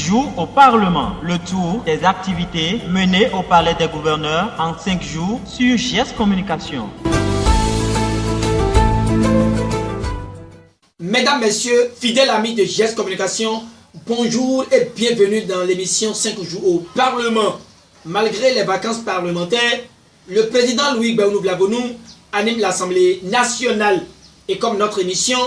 jours au Parlement, le tour des activités menées au Palais des Gouverneurs en 5 jours sur GS Communication. Mesdames, Messieurs, fidèles amis de GS Communication, bonjour et bienvenue dans l'émission 5 jours au Parlement. Malgré les vacances parlementaires, le président Louis Béounou-Vlavonou anime l'Assemblée nationale. Et comme notre émission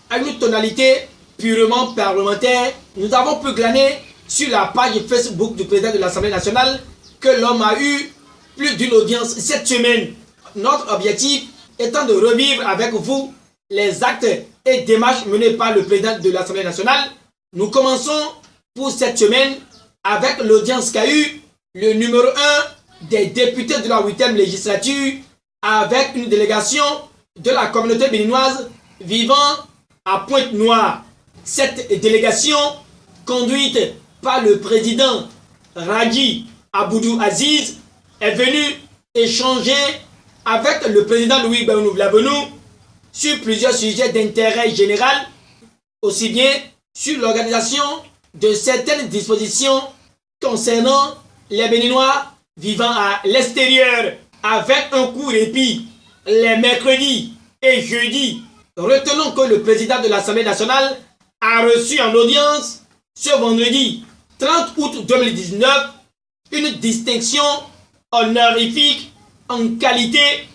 a une tonalité purement parlementaire, nous avons pu glaner sur la page Facebook du président de l'Assemblée nationale que l'homme a eu plus d'une audience cette semaine. Notre objectif étant de revivre avec vous les actes et démarches menées par le président de l'Assemblée nationale. Nous commençons pour cette semaine avec l'audience qu'a eu le numéro 1 des députés de la 8e législature avec une délégation de la communauté béninoise vivant à Pointe-Noire. Cette délégation, conduite par le président Raji Aboudou Aziz, est venue échanger avec le président Louis Béounou-Vlavonou sur plusieurs sujets d'intérêt général, aussi bien sur l'organisation de certaines dispositions concernant les Béninois vivant à l'extérieur, avec un coup répit les mercredis et jeudis. Retenons que le président de l'Assemblée nationale a reçu en audience ce vendredi 30 août 2019 une distinction honorifique en qualité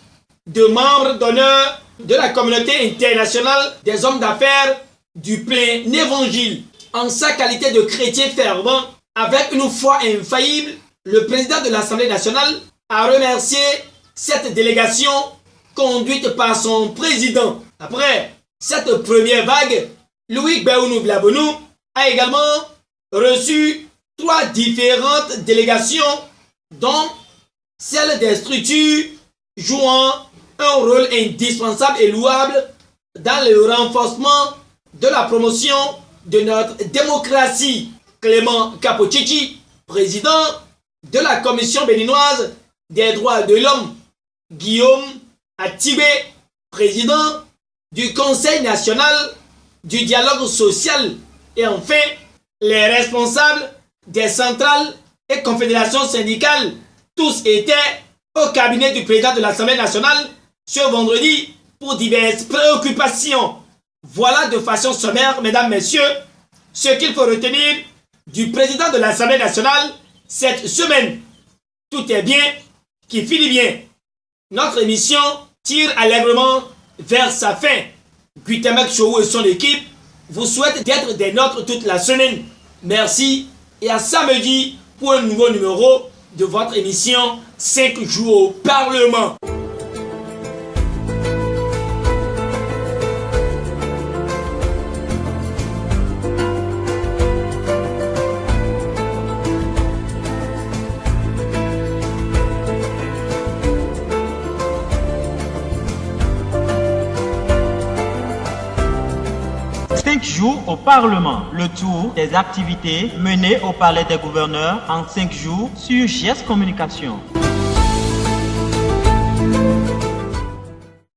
de membre d'honneur de la communauté internationale des hommes d'affaires du plein évangile. En sa qualité de chrétien fervent, avec une foi infaillible, le président de l'Assemblée nationale a remercié cette délégation conduite par son président. Après cette première vague, Louis Béounou-Vlavonou a également reçu 3 différentes délégations, dont celle des structures jouant un rôle indispensable et louable dans le renforcement de la promotion de notre démocratie. Clément Kapochichi, président de la Commission béninoise des droits de l'homme. Guillaume Atibé, président du Conseil national du dialogue social. Et enfin, les responsables des centrales et confédérations syndicales, tous étaient au cabinet du président de l'Assemblée nationale ce vendredi pour diverses préoccupations. Voilà de façon sommaire, mesdames, messieurs, ce qu'il faut retenir du président de l'Assemblée nationale cette semaine. Tout est bien qui finit bien. Notre émission tire allègrement vers sa fin. Guitemek Chou et son équipe vous souhaitent d'être des nôtres toute la semaine. Merci et à samedi pour un nouveau numéro de votre émission 5 jours au Parlement. Jours au Parlement, le tour des activités menées au Palais des Gouverneurs en 5 jours sur GS Communication.